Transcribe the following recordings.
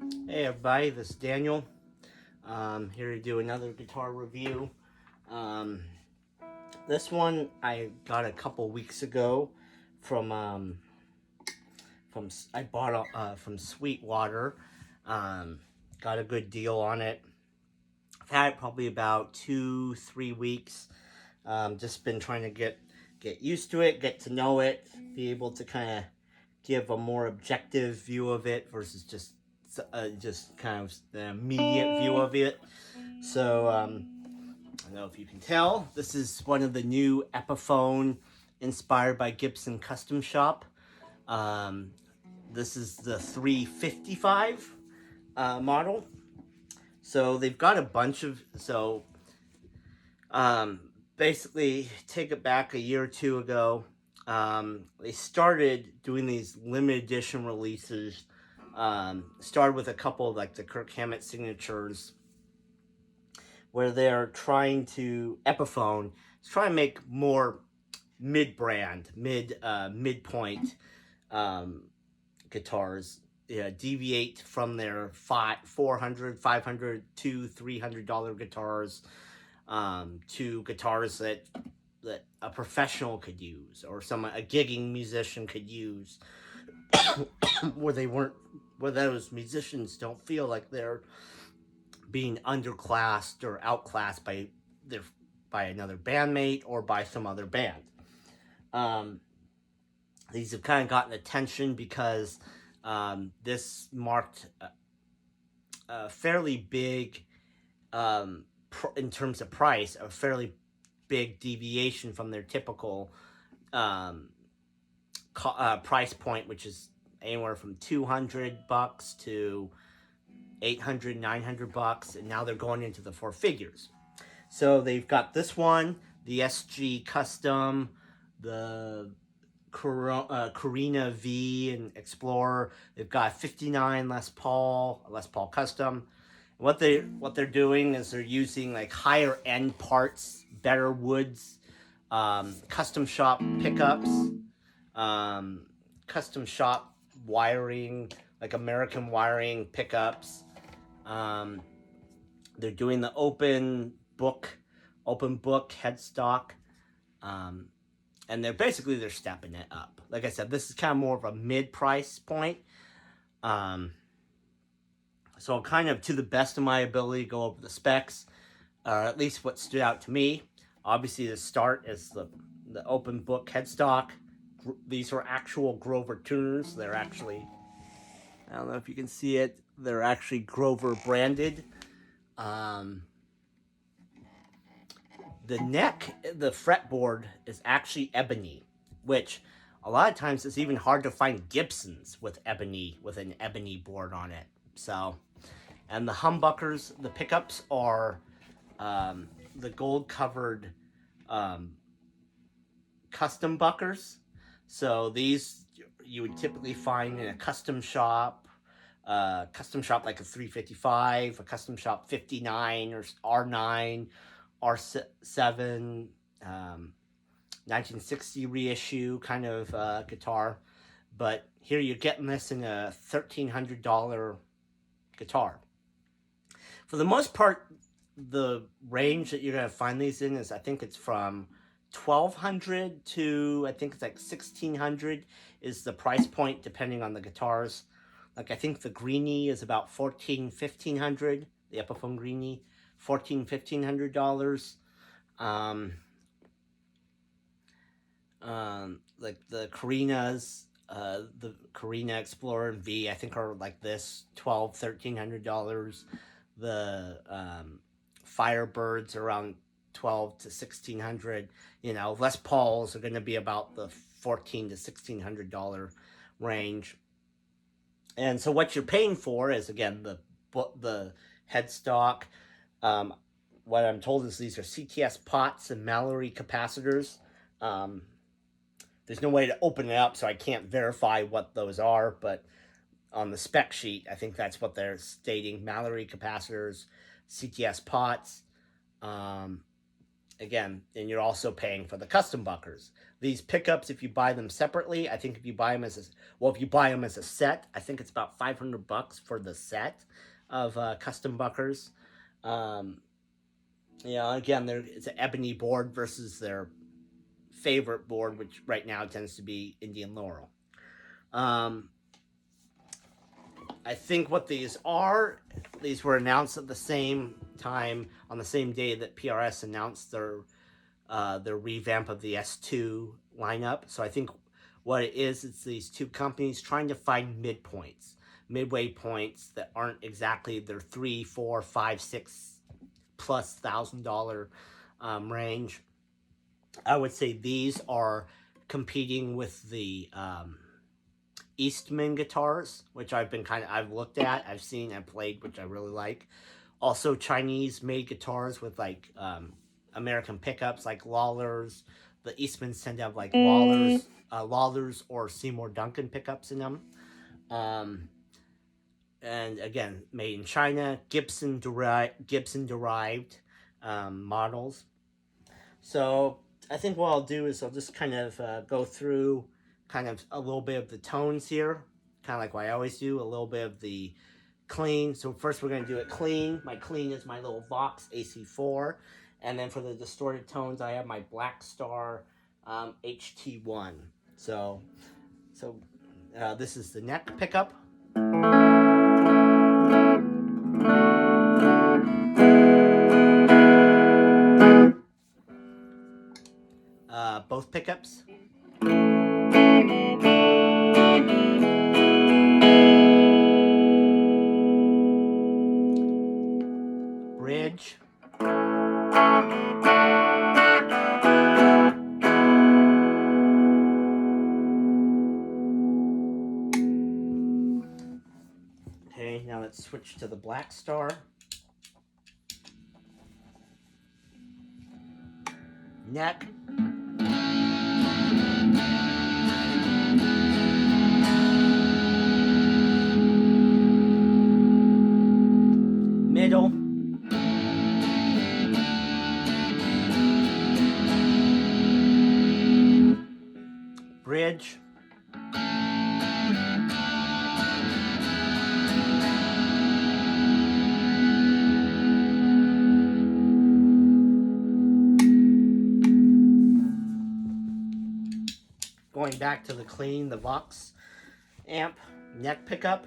Hey everybody, this is Daniel. Here to do another guitar review. Um, this one I got a couple weeks ago from I bought from Sweetwater. Um, got a good deal on it. I've had it probably about 2-3 weeks. Just been trying to get used to it, get to know it, be able to kind of give a more objective view of it versus just kind of the immediate view of it. So I don't know if you can tell, this is one of the new Epiphone inspired by Gibson custom shop. Um, this is the 355 model. So they've got a bunch of um, basically take it back a year or two ago. They started doing these limited edition releases. Started with a couple of like the Kirk Hammett signatures, where they're trying to Epiphone is trying to make more mid-brand, midpoint guitars. Yeah, deviate from their $400, $500 to $300 guitars to guitars that a professional could use or a gigging musician could use, where those musicians don't feel like they're being underclassed or outclassed by another bandmate or by some other band. Um, these have kind of gotten attention because this marked a fairly big, in terms of price, a fairly big deviation from their typical price point, which is anywhere from $200 to $800, $900, and now they're going into the four figures. So they've got this one, the SG Custom, the Carina V and Explorer. They've got 59 Les Paul Custom. What they're doing is they're using like higher end parts, better woods, custom shop pickups, custom shop wiring, like American wiring pickups. They're doing the open book headstock, and they're stepping it up. Like I said, this is kind of more of a mid price point. So I'll kind of, to the best of my ability, go over the specs, or at least what stood out to me. Obviously, the start is the open book headstock. These are actual Grover tuners. They're actually, I don't know if you can see it, they're actually Grover branded. The neck, the fretboard is actually ebony, which a lot of times it's even hard to find Gibsons with an ebony board on it. So, and the humbuckers, the pickups are the gold covered custom buckers. So these you would typically find in a custom shop like a 355, a custom shop 59 or R9, R7, 1960 reissue kind of guitar. But here you're getting this in a $1,300 guitar. For the most part, the range that you're going to find these in is, I think it's from $1,200 to, I think it's like $1,600 is the price point depending on the guitars. Like I think the Greenie is about $1,400-$1,500, the Epiphone Greenie, $1,400-$1,500. Like the Carinas, the Carina Explorer and V, I think are like this, $1,200-$1,300. The Firebirds around $1,200 to $1,600. You know, Les Pauls are going to be about the $1,400 to $1,600 range. And so what you're paying for is, again, the headstock. What I'm told is these are CTS pots and Mallory capacitors. There's no way to open it up, so I can't verify what those are, but on the spec sheet, I think that's what they're stating. Mallory capacitors, CTS pots. Again, and you're also paying for the custom buckers. These pickups, if you buy them separately, I think if you buy them as if you buy them as a set, I think it's about $500 for the set of custom buckers. Again, it's an ebony board versus their favorite board, which right now tends to be Indian Laurel. I think what these were announced at the same time, on the same day that PRS announced their revamp of the S2 lineup. So I think what it is, it's these two companies trying to find midway points that aren't exactly their $3, $4, $5, $6+ thousand range. I would say these are competing with the Eastman guitars, which I've looked at, I've seen and played, which I really like. Also Chinese made guitars with like American pickups like Lawlers. The Eastmans tend to have like Lawlers or Seymour Duncan pickups in them. And again, made in China, Gibson derived models. So I think what I'll do is I'll just kind of go through kind of a little bit of the tones here, kind of like what I always do, a little bit of the clean. So first we're going to do it clean. My clean is my little Vox AC4. And then for the distorted tones, I have my Black Star HT1. So this is the neck pickup. Both pickups. Bridge. Okay, now let's switch to the Black Star. Neck. Middle. Bridge. Going back to the clean, the Vox amp, neck pickup.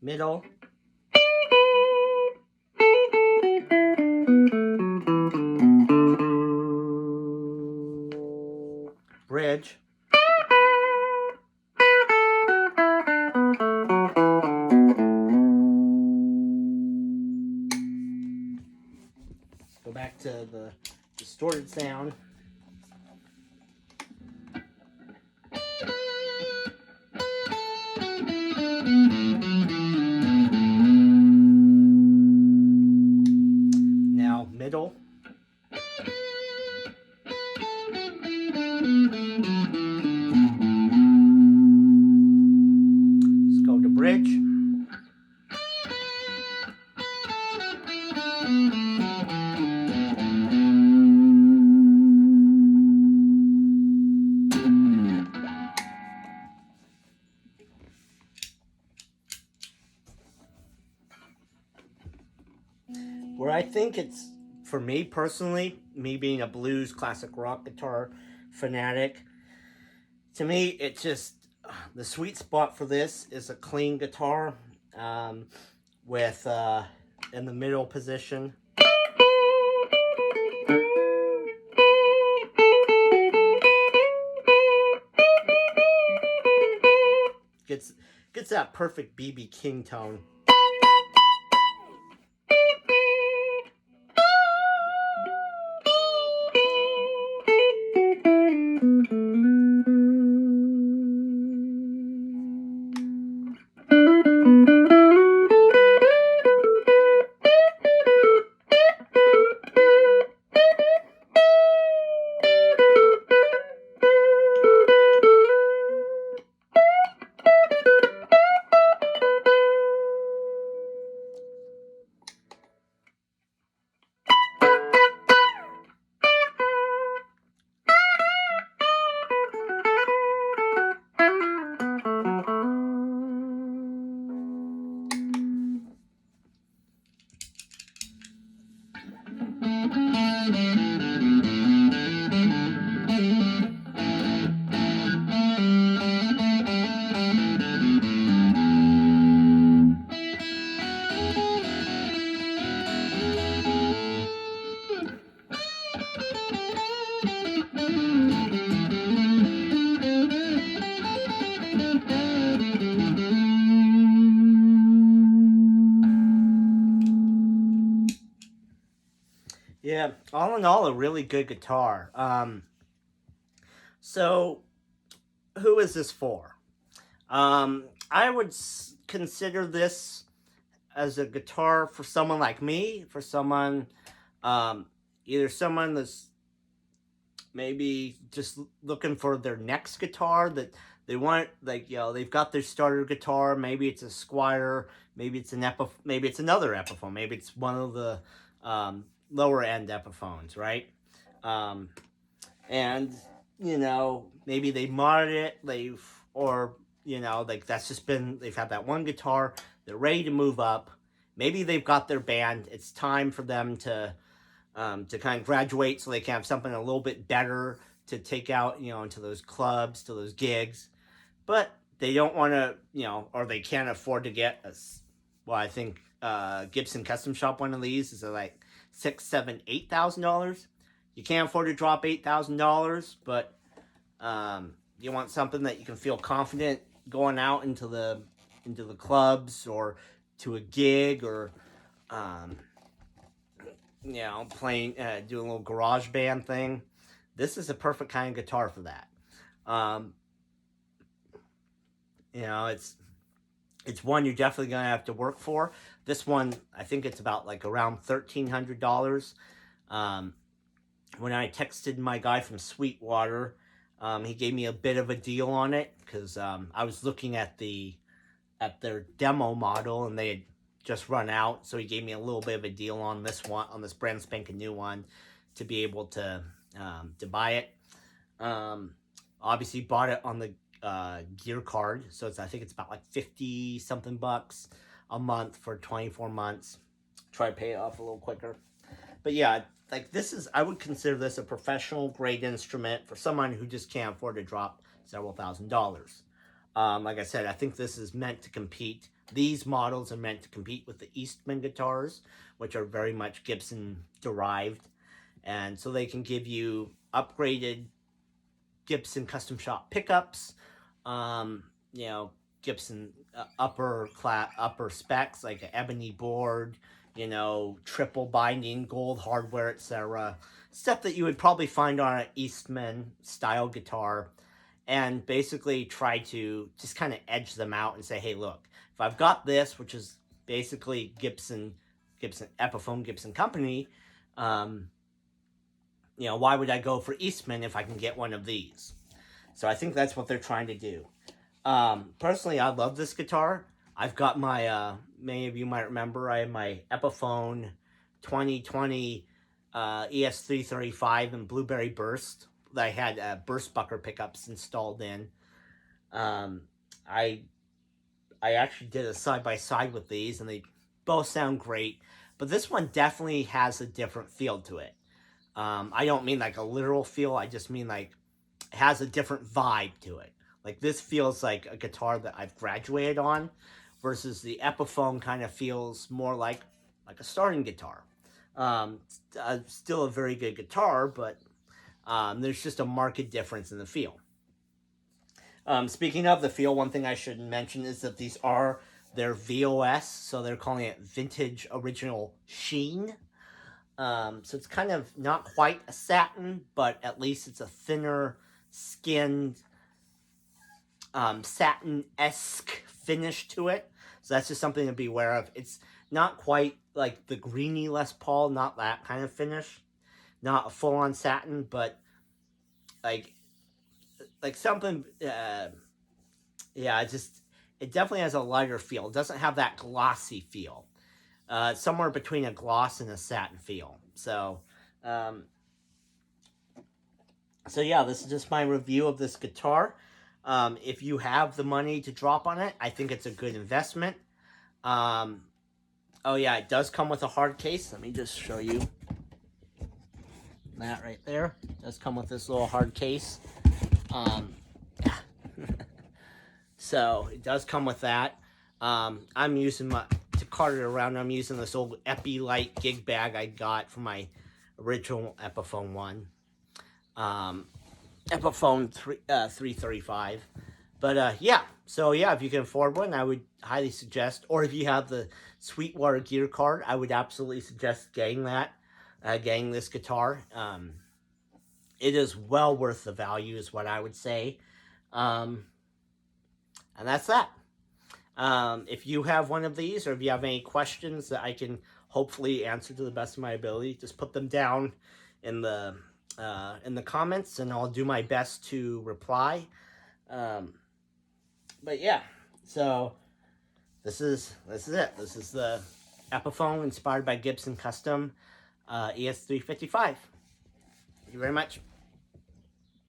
Middle. Bridge. Go back to the distorted sound. Now middle. Let's go to bridge. Where I think it's, for me personally, me being a blues classic rock guitar fanatic, to me it's just the sweet spot for this is a clean guitar with in the middle position. Gets that perfect B.B. King tone. Yeah, all in all, a really good guitar. So who is this for? I would consider this as a guitar for someone like me, for someone, um, either someone that's maybe just looking for their next guitar that they want, like, they've got their starter guitar. Maybe it's a Squire, maybe it's maybe it's another Epiphone, maybe it's one of the lower end Epiphones, right? Um, and maybe they modded it, or like that's just been, they've had that one guitar, they're ready to move up. Maybe they've got their band, it's time for them to kind of graduate so they can have something a little bit better to take out, into those clubs, to those gigs. But they don't want to, or they can't afford to get well, I think Gibson Custom Shop, one of these is like $6,000, $7,000, $8,000. You can't afford to drop $8,000, but you want something that you can feel confident going out into the clubs or to a gig, or playing, doing a little garage band thing. This is a perfect kind of guitar for that. It's one you're definitely gonna have to work for. This one, I think it's about like around $1,300. When I texted my guy from Sweetwater, he gave me a bit of a deal on it because I was looking at their demo model and they had just run out, so he gave me a little bit of a deal on this one, on this brand spanking new one, to be able to buy it. Obviously bought it on the gear card, so I think it's about like 50 something bucks a month for 24 months. Try to pay it off a little quicker. But yeah, like I would consider this a professional grade instrument for someone who just can't afford to drop several $1,000s. Like I said, I think this is meant to compete. These models are meant to compete with the Eastman guitars, which are very much Gibson derived. And so they can give you upgraded Gibson custom shop pickups, Gibson upper specs, like an ebony board, triple binding, gold hardware, etc. Stuff that you would probably find on an Eastman style guitar, and basically try to just kind of edge them out and say, hey, look, if I've got this, which is basically Gibson Epiphone, Gibson company, why would I go for Eastman if I can get one of these? So I think that's what they're trying to do. Personally, I love this guitar. I've got my, many of you might remember, I have my Epiphone 2020 ES-355 and Blueberry Burst that I had burst bucker pickups installed in. I actually did a side-by-side with these, and they both sound great, but this one definitely has a different feel to it. I don't mean like a literal feel, I just mean like it has a different vibe to it. Like this feels like a guitar that I've graduated on, versus the Epiphone kind of feels more like a starting guitar. Still a very good guitar, but there's just a marked difference in the feel. Speaking of the feel, one thing I should mention is that these are their VOS, so they're calling it Vintage Original Sheen. So it's kind of not quite a satin, but at least it's a thinner skinned satin-esque finish to it. So that's just something to be aware of. It's not quite like the greeny Les Paul, not that kind of finish. Not a full-on satin, but like something, yeah, it definitely has a lighter feel. It doesn't have that glossy feel. Somewhere between a gloss and a satin feel. So yeah, this is just my review of this guitar. If you have the money to drop on it, I think it's a good investment. Oh yeah, it does come with a hard case. Let me just show you that right there. It does come with this little hard case. Yeah. So it does come with that. I'm using to cart it around, I'm using this old Epi-Lite gig bag I got from my original Epiphone one. Epiphone 355. But yeah, so yeah, if you can afford one, I would highly suggest, or if you have the Sweetwater gear card, I would absolutely suggest getting that. getting this guitar. It is well worth the value is what I would say. And that's that. If you have one of these, or if you have any questions that I can hopefully answer to the best of my ability, just put them down in the comments, and I'll do my best to reply. But yeah, so this is it. This is the Epiphone inspired by Gibson Custom ES-355. Thank you very much.